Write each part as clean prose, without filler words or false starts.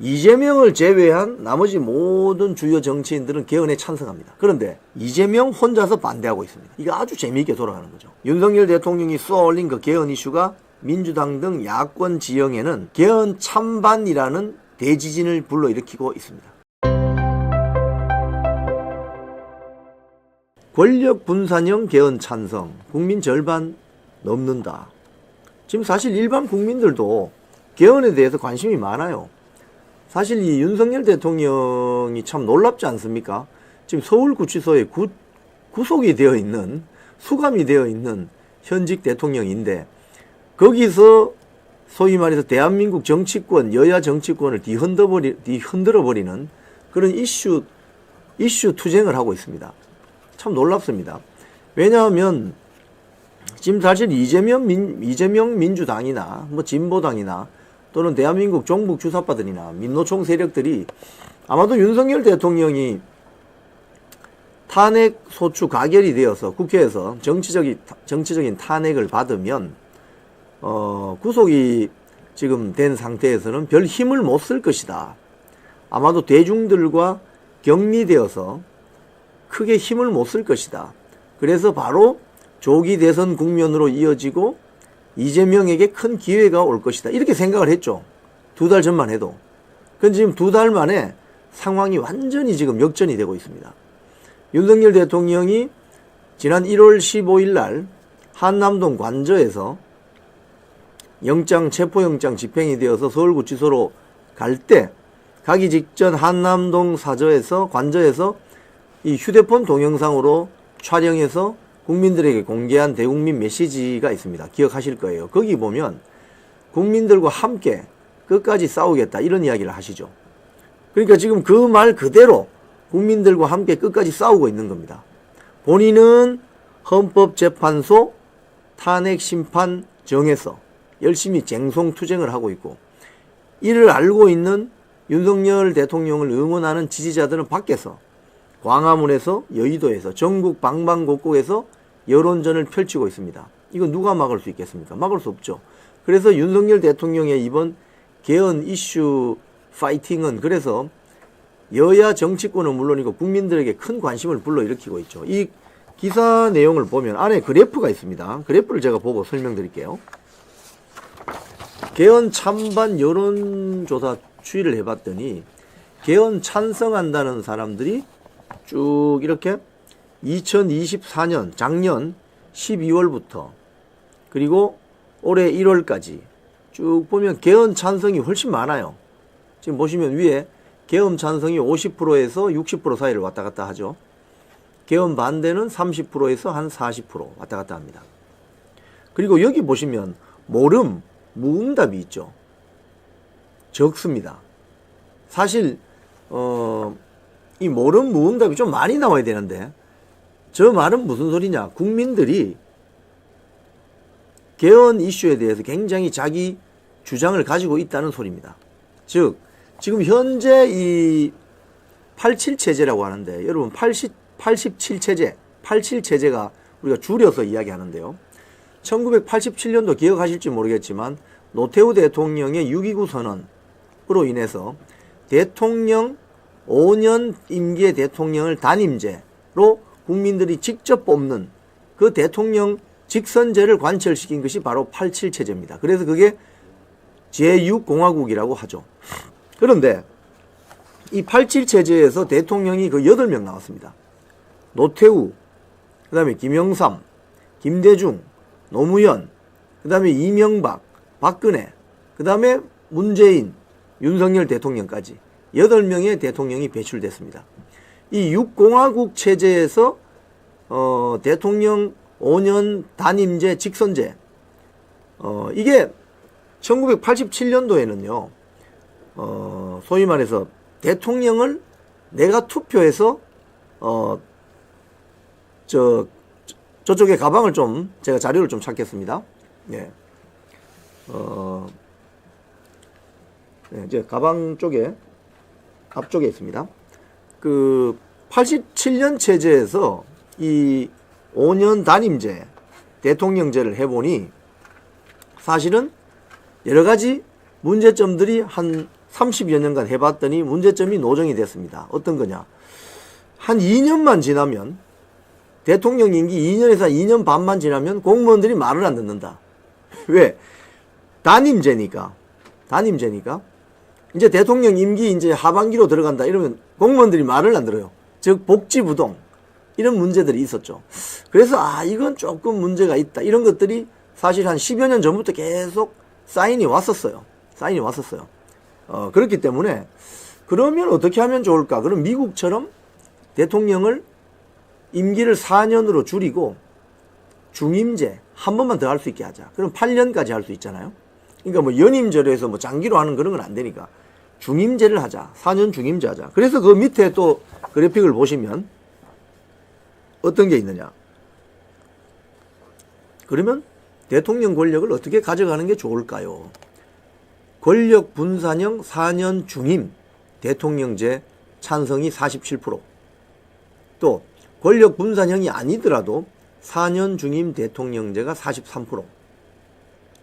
이재명을 제외한 나머지 모든 주요 정치인들은 개헌에 찬성합니다. 그런데 이재명 혼자서 반대하고 있습니다. 이거 아주 재미있게 돌아가는 거죠. 윤석열 대통령이 쏘아올린 그 개헌 이슈가 민주당 등 야권 지형에는 개헌 찬반이라는 대지진을 불러일으키고 있습니다. 권력 분산형 개헌 찬성, 국민 절반 넘는다. 지금 사실 일반 국민들도 개헌에 대해서 관심이 많아요. 사실 이 윤석열 대통령이 참 놀랍지 않습니까? 지금 서울구치소에 구속이 되어 있는, 수감이 되어 있는 현직 대통령인데, 거기서 소위 말해서 대한민국 정치권, 여야 정치권을 뒤흔들어버리는 그런 이슈 투쟁을 하고 있습니다. 참 놀랍습니다. 왜냐하면 지금 사실 이재명 민주당이나 뭐 진보당이나 또는 대한민국 종북 주사파들이나 민노총 세력들이 아마도 윤석열 대통령이 탄핵 소추 가결이 되어서 국회에서 정치적인 탄핵을 받으면 구속이 지금 된 상태에서는 별 힘을 못 쓸 것이다. 아마도 대중들과 격리되어서 크게 힘을 못 쓸 것이다. 그래서 바로 조기 대선 국면으로 이어지고 이재명에게 큰 기회가 올 것이다. 이렇게 생각을 했죠. 2달 전만 해도. 그런데 지금 2달 만에 상황이 완전히 지금 역전이 되고 있습니다. 윤석열 대통령이 지난 1월 15일 날 한남동 관저에서 체포영장 집행이 되어서 서울구치소로 갈 때 가기 직전 한남동 관저에서 이 휴대폰 동영상으로 촬영해서 국민들에게 공개한 대국민 메시지가 있습니다. 기억하실 거예요. 거기 보면 국민들과 함께 끝까지 싸우겠다 이런 이야기를 하시죠. 그러니까 지금 그 말 그대로 국민들과 함께 끝까지 싸우고 있는 겁니다. 본인은 헌법재판소 탄핵심판 정에서 열심히 쟁송투쟁을 하고 있고, 이를 알고 있는 윤석열 대통령을 응원하는 지지자들은 밖에서 광화문에서 여의도에서 전국 방방곡곡에서 여론전을 펼치고 있습니다. 이거 누가 막을 수 있겠습니까? 막을 수 없죠. 그래서 윤석열 대통령의 이번 개헌 이슈 파이팅은 그래서 여야 정치권은 물론이고 국민들에게 큰 관심을 불러일으키고 있죠. 이 기사 내용을 보면 안에 그래프가 있습니다. 그래프를 제가 보고 설명드릴게요. 개헌 찬반 여론조사 추이를 해봤더니 개헌 찬성한다는 사람들이 쭉 이렇게 2024년 작년 12월부터 그리고 올해 1월까지 쭉 보면 개헌 찬성이 훨씬 많아요. 지금 보시면 위에 개헌 찬성이 50%에서 60% 사이를 왔다 갔다 하죠. 개헌 반대는 30%에서 한 40% 왔다 갔다 합니다. 그리고 여기 보시면 모름, 무응답이 있죠. 적습니다. 사실 이 모름, 무응답이 좀 많이 나와야 되는데 저 말은 무슨 소리냐. 국민들이 개헌 이슈에 대해서 굉장히 자기 주장을 가지고 있다는 소리입니다. 즉 지금 현재 이 87체제라고 하는데, 여러분 87체제, 87체제가 우리가 줄여서 이야기하는데요. 1987년도 기억하실지 모르겠지만 노태우 대통령의 6.29 선언으로 인해서 대통령 5년 임기의 대통령을 단임제로 국민들이 직접 뽑는 그 대통령 직선제를 관철시킨 것이 바로 87체제입니다. 그래서 그게 제6공화국이라고 하죠. 그런데 이 87체제에서 대통령이 그 8명 나왔습니다. 노태우, 그 다음에 김영삼, 김대중, 노무현, 그 다음에 이명박, 박근혜, 그 다음에 문재인, 윤석열 대통령까지 8명의 대통령이 배출됐습니다. 이 6공화국 체제에서 대통령 5년 단임제, 직선제, 이게 1987년도에는요, 소위 말해서 대통령을 내가 투표해서 저쪽에 가방을 좀 제가 자료를 좀 찾겠습니다. 예. 이제 가방 쪽에 앞쪽에 있습니다. 그 87년 체제에서 이 5년 단임제 대통령제를 해보니 사실은 여러 가지 문제점들이 한 30여 년간 해봤더니 문제점이 노정이 됐습니다. 어떤 거냐. 한 2년만 지나면 대통령 임기 2년에서 2년 반만 지나면 공무원들이 말을 안 듣는다. 왜? 단임제니까. 이제 대통령 임기 이제 하반기로 들어간다. 이러면 공무원들이 말을 안 들어요. 즉 복지부동 이런 문제들이 있었죠. 그래서 이건 조금 문제가 있다. 이런 것들이 사실 한 10여 년 전부터 계속 사인이 왔었어요. 그렇기 때문에 그러면 어떻게 하면 좋을까? 그럼 미국처럼 대통령을 임기를 4년으로 줄이고 중임제 한 번만 더 할 수 있게 하자. 그럼 8년까지 할 수 있잖아요. 그러니까 뭐 연임제로 해서 뭐 장기로 하는 그런 건 안 되니까 중임제를 하자. 4년 중임제 하자. 그래서 그 밑에 또 그래픽을 보시면 어떤 게 있느냐. 그러면 대통령 권력을 어떻게 가져가는 게 좋을까요? 권력 분산형 4년 중임 대통령제 찬성이 47%. 또 권력 분산형이 아니더라도 4년 중임 대통령제가 43%.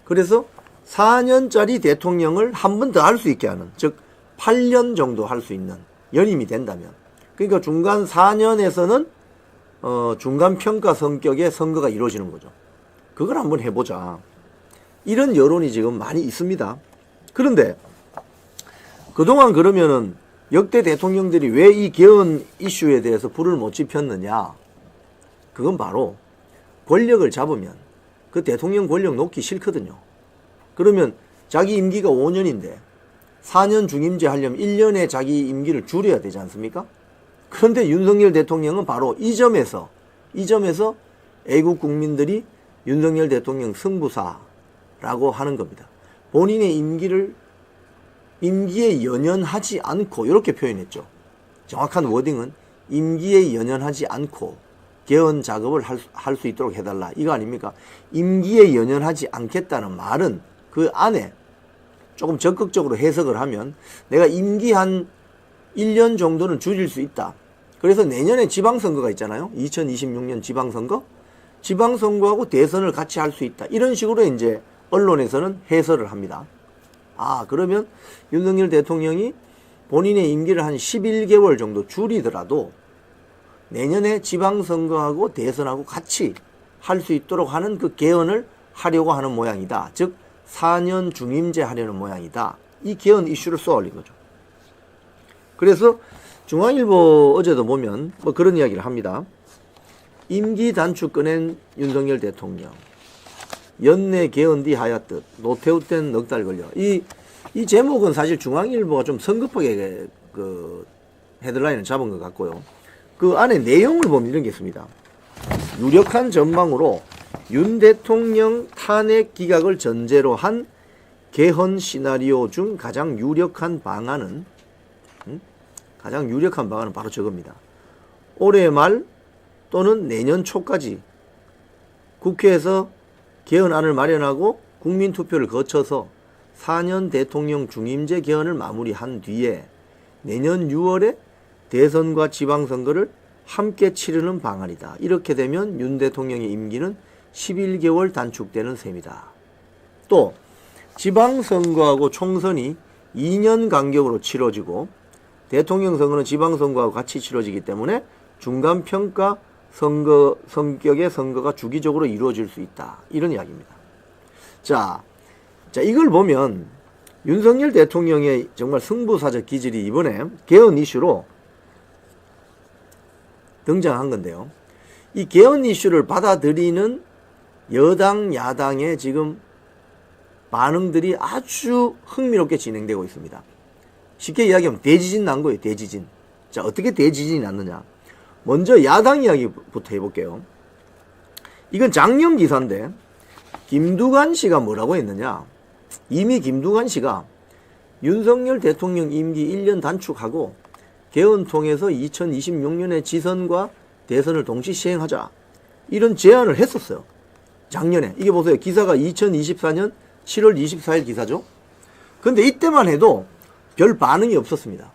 그래서 4년짜리 대통령을 한 번 더 할 수 있게 하는, 즉 8년 정도 할 수 있는, 연임이 된다면. 그러니까 중간 4년에서는 중간 평가 성격의 선거가 이루어지는 거죠. 그걸 한번 해보자. 이런 여론이 지금 많이 있습니다. 그런데 그동안 그러면은 역대 대통령들이 왜 이 개헌 이슈에 대해서 불을 못 지폈느냐? 그건 바로 권력을 잡으면 그 대통령 권력 놓기 싫거든요. 그러면 자기 임기가 5년인데 4년 중임제 하려면 1년에 자기 임기를 줄여야 되지 않습니까? 그런데 윤석열 대통령은 바로 이 점에서 애국 국민들이 윤석열 대통령 승부사라고 하는 겁니다. 본인의 임기에 연연하지 않고, 이렇게 표현했죠. 정확한 워딩은 임기에 연연하지 않고 개헌 작업을 할 수 있도록 해달라. 이거 아닙니까? 임기에 연연하지 않겠다는 말은 그 안에 조금 적극적으로 해석을 하면 내가 임기 한 1년 정도는 줄일 수 있다. 그래서 내년에 지방선거가 있잖아요. 2026년 지방선거하고 대선을 같이 할 수 있다. 이런 식으로 이제 언론에서는 해설을 합니다. 그러면 윤석열 대통령이 본인의 임기를 한 11개월 정도 줄이더라도 내년에 지방선거하고 대선하고 같이 할 수 있도록 하는 그 개헌을 하려고 하는 모양이다. 즉 4년 중임제 하려는 모양이다. 이 개헌 이슈를 쏘아올린 거죠. 그래서 중앙일보 어제도 보면 뭐 그런 이야기를 합니다. 임기 단축 꺼낸 윤석열 대통령, 연내 개헌 뒤 하얗듯 노태우 땐 넉 달 걸려. 이 제목은 사실 중앙일보가 좀 성급하게 그 헤드라인을 잡은 것 같고요. 그 안에 내용을 보면 이런 게 있습니다. 유력한 전망으로 윤 대통령 탄핵 기각을 전제로 한 개헌 시나리오 중 가장 유력한 방안은 바로 저겁니다. 올해 말 또는 내년 초까지 국회에서 개헌안을 마련하고 국민투표를 거쳐서 4년 대통령 중임제 개헌을 마무리한 뒤에 내년 6월에 대선과 지방선거를 함께 치르는 방안이다. 이렇게 되면 윤 대통령의 임기는 11개월 단축되는 셈이다. 또 지방선거하고 총선이 2년 간격으로 치러지고 대통령 선거는 지방선거하고 같이 치러지기 때문에 중간평가 성격의 선거가 주기적으로 이루어질 수 있다. 이런 이야기입니다. 자, 이걸 보면 윤석열 대통령의 정말 승부사적 기질이 이번에 개헌 이슈로 등장한 건데요. 이 개헌 이슈를 받아들이는 여당, 야당의 지금 반응들이 아주 흥미롭게 진행되고 있습니다. 쉽게 이야기하면 대지진 난 거예요. 대지진. 자, 어떻게 대지진이 났느냐. 먼저 야당 이야기부터 해볼게요. 이건 작년 기사인데 김두관 씨가 뭐라고 했느냐. 이미 김두관 씨가 윤석열 대통령 임기 1년 단축하고 개헌 통해서 2026년에 지선과 대선을 동시 시행하자. 이런 제안을 했었어요. 작년에. 이게 보세요. 기사가 2024년 7월 24일 기사죠. 근데 이때만 해도 별 반응이 없었습니다.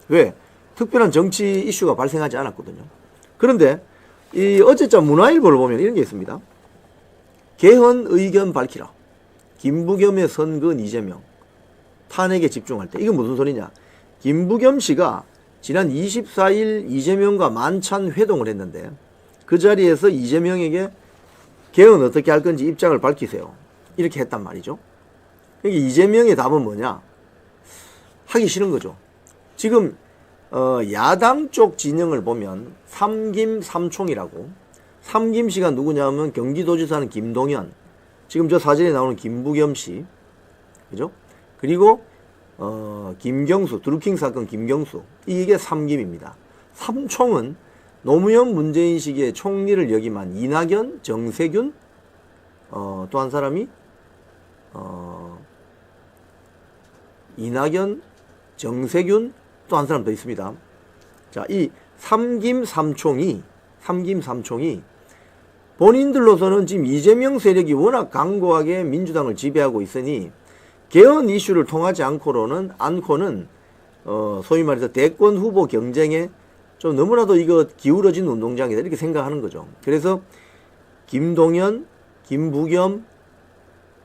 왜? 특별한 정치 이슈가 발생하지 않았거든요. 그런데 이 어제자 문화일보를 보면 이런 게 있습니다. 개헌 의견 밝히라. 김부겸의 선건 이재명. 탄핵에 집중할 때. 이건 무슨 소리냐? 김부겸 씨가 지난 24일 이재명과 만찬 회동을 했는데 그 자리에서 이재명에게 개헌 어떻게 할 건지 입장을 밝히세요. 이렇게 했단 말이죠. 그러니까 이재명의 답은 뭐냐? 하기 싫은 거죠. 지금 야당 쪽 진영을 보면 삼김 삼총이라고, 삼김 씨가 누구냐면 경기도지사는 김동연, 지금 저 사진에 나오는 김부겸 씨, 그죠? 그리고 김경수, 드루킹 사건 김경수, 이게 삼김입니다. 삼총은 노무현 문재인 시기에 총리를 역임한 이낙연, 정세균, 또 한 사람이 이낙연, 정세균, 또 한 사람 더 있습니다. 자, 이 삼김 삼총이 본인들로서는 지금 이재명 세력이 워낙 강고하게 민주당을 지배하고 있으니 개헌 이슈를 통하지 않고는 소위 말해서 대권 후보 경쟁에 좀 너무나도 이거 기울어진 운동장이다 이렇게 생각하는 거죠. 그래서 김동연, 김부겸,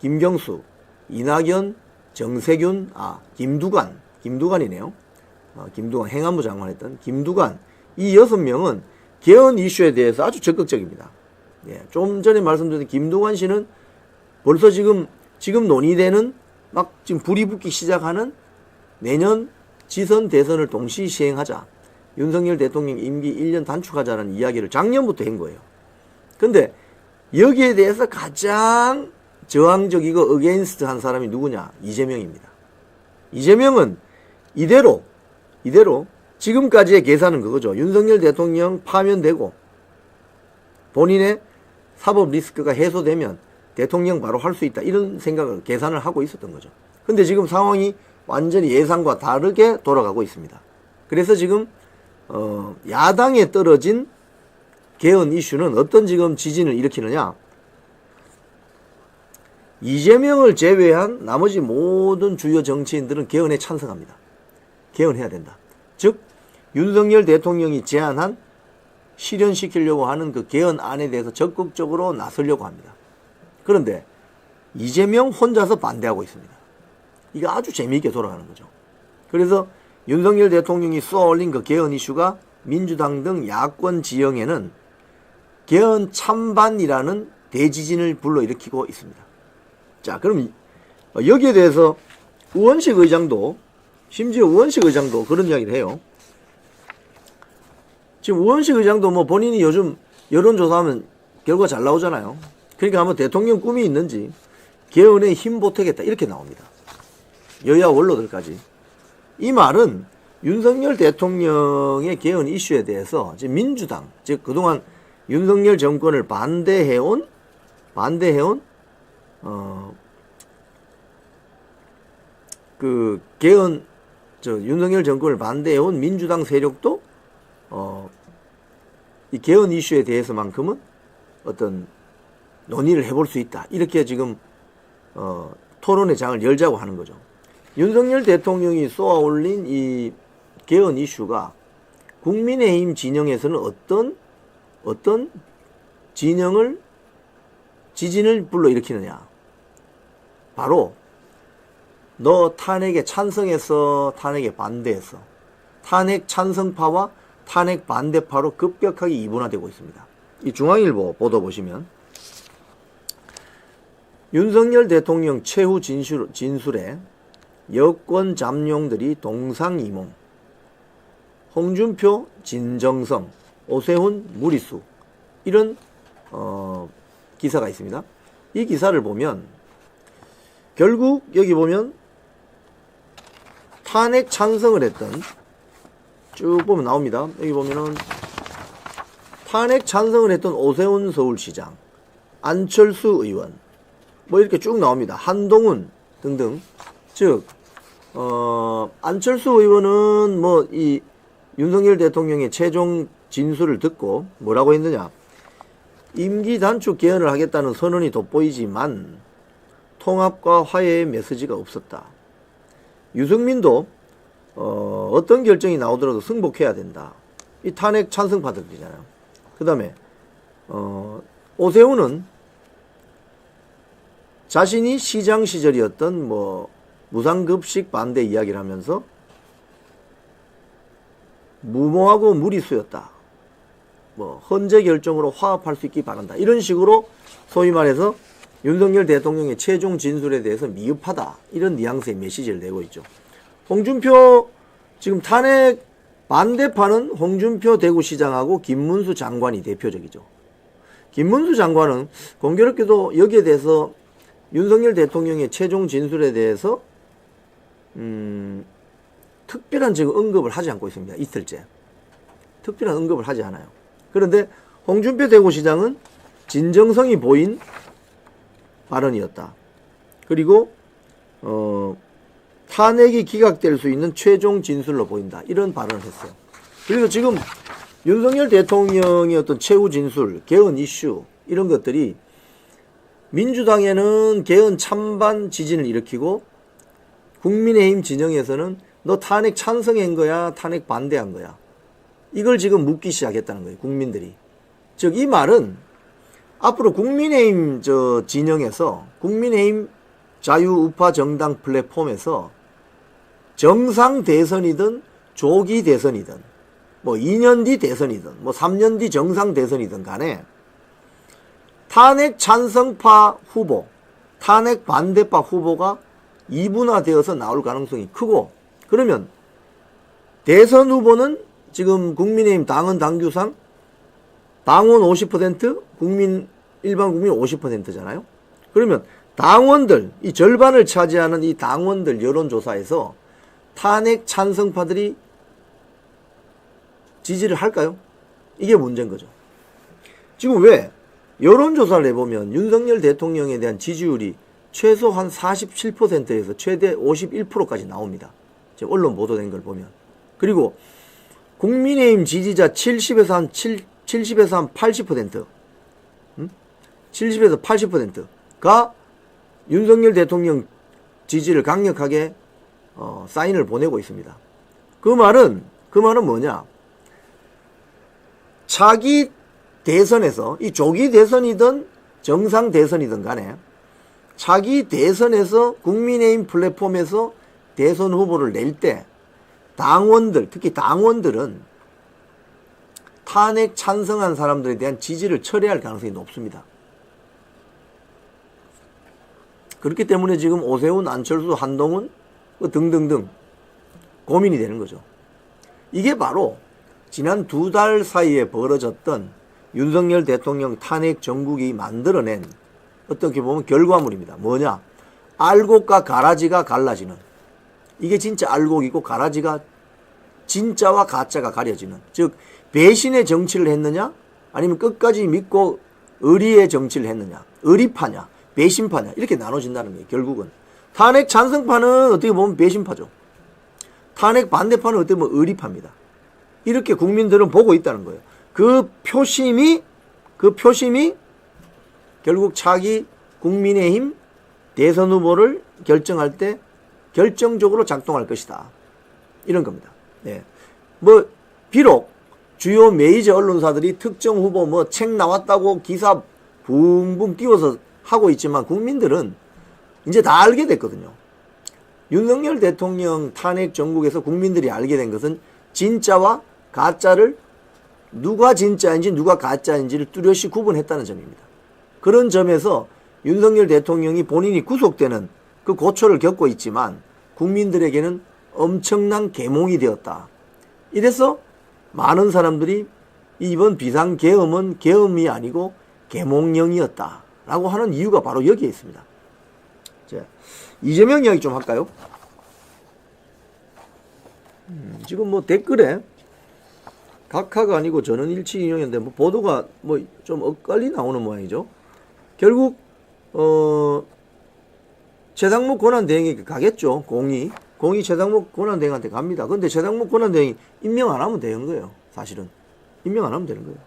김경수, 이낙연, 정세균, 김두관이네요. 김두관, 행안부 장관 했던 김두관, 이 6명은 개헌 이슈에 대해서 아주 적극적입니다. 예, 좀 전에 말씀드린 김두관 씨는 벌써 지금 논의되는 막 지금 불이 붙기 시작하는 내년 지선 대선을 동시 시행하자, 윤석열 대통령 임기 1년 단축하자는 이야기를 작년부터 한 거예요. 근데 여기에 대해서 가장 저항적이고 어게인스트 한 사람이 누구냐? 이재명입니다. 이재명은 이대로 지금까지의 계산은 그거죠. 윤석열 대통령 파면되고 본인의 사법 리스크가 해소되면 대통령 바로 할 수 있다, 이런 생각을 계산을 하고 있었던 거죠. 근데 지금 상황이 완전히 예상과 다르게 돌아가고 있습니다. 그래서 지금 야당에 떨어진 개헌 이슈는 어떤 지금 지진을 일으키느냐? 이재명을 제외한 나머지 모든 주요 정치인들은 개헌에 찬성합니다. 개헌해야 된다. 즉 윤석열 대통령이 제안한 실현시키려고 하는 그 개헌안에 대해서 적극적으로 나서려고 합니다. 그런데 이재명 혼자서 반대하고 있습니다. 이게 아주 재미있게 돌아가는 거죠. 그래서 윤석열 대통령이 쏘아올린 그 개헌 이슈가 민주당 등 야권 지형에는 개헌 찬반이라는 대지진을 불러일으키고 있습니다. 자, 그럼 여기에 대해서 심지어 우원식 의장도 그런 이야기를 해요. 지금 우원식 의장도 뭐 본인이 요즘 여론조사하면 결과 잘 나오잖아요. 그러니까 한번 대통령 꿈이 있는지 개헌에 힘 보태겠다 이렇게 나옵니다. 여야 원로들까지. 이 말은 윤석열 대통령의 개헌 이슈에 대해서 지금 민주당, 즉 그동안 윤석열 정권을 반대해온 그 개헌, 윤석열 정권을 반대해온 민주당 세력도 이 개헌 이슈에 대해서만큼은 어떤 논의를 해볼 수 있다, 이렇게 지금 토론의 장을 열자고 하는 거죠. 윤석열 대통령이 쏘아올린 이 개헌 이슈가 국민의힘 진영에서는 어떤 지진을 불러일으키느냐? 바로 너 탄핵에 찬성했어, 탄핵에 반대했어. 탄핵 찬성파와 탄핵 반대파로 급격하게 이분화되고 있습니다. 이 중앙일보 보도 보시면 윤석열 대통령 최후 진술에 여권 잠룡들이 동상이몽, 홍준표 진정성, 오세훈 무리수, 이런 기사가 있습니다. 이 기사를 보면 결국 여기 보면 탄핵 찬성을 했던, 쭉 보면 나옵니다. 여기 보면은 탄핵 찬성을 했던 오세훈 서울시장, 안철수 의원, 뭐 이렇게 쭉 나옵니다. 한동훈 등등. 즉 안철수 의원은 뭐 이 윤석열 대통령의 최종 진술을 듣고 뭐라고 했느냐? 임기 단축 개헌을 하겠다는 선언이 돋보이지만 통합과 화해의 메시지가 없었다. 유승민도 어떤 결정이 나오더라도 승복해야 된다. 이 탄핵 찬성파들이잖아요. 그 다음에 오세훈은 자신이 시장 시절이었던 뭐 무상급식 반대 이야기를 하면서 무모하고 무리수였다. 뭐 헌재 결정으로 화합할 수 있기 바란다. 이런 식으로 소위 말해서 윤석열 대통령의 최종 진술에 대해서 미흡하다. 이런 뉘앙스의 메시지를 내고 있죠. 홍준표 지금 탄핵 반대파는 홍준표 대구시장하고 김문수 장관이 대표적이죠. 김문수 장관은 공교롭게도 여기에 대해서 윤석열 대통령의 최종 진술에 대해서 특별한 지금 언급을 하지 않고 있습니다. 이틀째. 특별한 언급을 하지 않아요. 그런데 홍준표 대구시장은 진정성이 보인 발언이었다. 그리고 탄핵이 기각될 수 있는 최종 진술로 보인다. 이런 발언을 했어요. 그래서 지금 윤석열 대통령의 어떤 최후 진술, 개헌 이슈 이런 것들이 민주당에는 개헌 찬반 지진을 일으키고 국민의힘 진영에서는 너 탄핵 찬성한 거야? 탄핵 반대한 거야? 이걸 지금 묻기 시작했다는 거예요. 국민들이. 즉 이 말은 앞으로 국민의힘 진영에서 국민의힘 자유우파 정당 플랫폼에서 정상 대선이든 조기 대선이든 뭐 2년 뒤 대선이든 뭐 3년 뒤 정상 대선이든 간에 탄핵 찬성파 후보, 탄핵 반대파 후보가 이분화되어서 나올 가능성이 크고, 그러면 대선 후보는 지금 국민의힘 당헌 당규상 당원 50%, 일반 국민 50%잖아요. 그러면 당원들, 이 절반을 차지하는 이 당원들 여론조사에서 탄핵 찬성파들이 지지를 할까요? 이게 문제인 거죠. 지금 왜 여론조사를 해보면 윤석열 대통령에 대한 지지율이 최소 한 47%에서 최대 51%까지 나옵니다. 지금 언론 보도된 걸 보면. 그리고 국민의힘 지지자 70에서 한 80%, 70에서 80%가 윤석열 대통령 지지를 강력하게 사인을 보내고 있습니다. 그 말은 뭐냐? 차기 대선에서, 이 조기 대선이든 정상 대선이든 간에 차기 대선에서 국민의힘 플랫폼에서 대선 후보를 낼 때 당원들, 특히 당원들은 탄핵 찬성한 사람들에 대한 지지를 철회할 가능성이 높습니다. 그렇기 때문에 지금 오세훈, 안철수, 한동훈 등등등 고민이 되는 거죠. 이게 바로 지난 2달 사이에 벌어졌던 윤석열 대통령 탄핵 정국이 만들어낸 어떻게 보면 결과물입니다. 뭐냐? 알곡과 가라지가 갈라지는, 이게 진짜 알곡이고 가라지가 진짜와 가짜가 가려지는, 즉 배신의 정치를 했느냐 아니면 끝까지 믿고 의리의 정치를 했느냐, 의리파냐 배신파냐, 이렇게 나눠진다는 거예요. 결국은 탄핵 찬성파는 어떻게 보면 배신파죠. 탄핵 반대파는 어떻게 보면 의리파입니다. 이렇게 국민들은 보고 있다는 거예요. 그 표심이 결국 차기 국민의힘 대선 후보를 결정할 때 결정적으로 작동할 것이다. 이런 겁니다. 네. 뭐 비록 주요 메이저 언론사들이 특정 후보 뭐 책 나왔다고 기사 붕붕 띄워서 하고 있지만 국민들은 이제 다 알게 됐거든요. 윤석열 대통령 탄핵 정국에서 국민들이 알게 된 것은 진짜와 가짜를, 누가 진짜인지 누가 가짜인지를 뚜렷이 구분했다는 점입니다. 그런 점에서 윤석열 대통령이 본인이 구속되는 그 고초를 겪고 있지만 국민들에게는 엄청난 계몽이 되었다. 이래서 많은 사람들이 이번 비상계엄은 계엄이 아니고 계몽령이었다 라고 하는 이유가 바로 여기에 있습니다. 자, 이재명 이야기 좀 할까요? 지금 뭐 댓글에 각하가 아니고 저는 일치 인용인데 뭐 보도가 뭐 좀 엇갈리 나오는 모양이죠. 결국 최상목 권한대행에게 가겠죠. 공이 최상목 권한대행한테 갑니다. 근데 최상목 권한대행이 임명 안 하면 되는 거예요. 사실은 임명 안 하면 되는 거예요.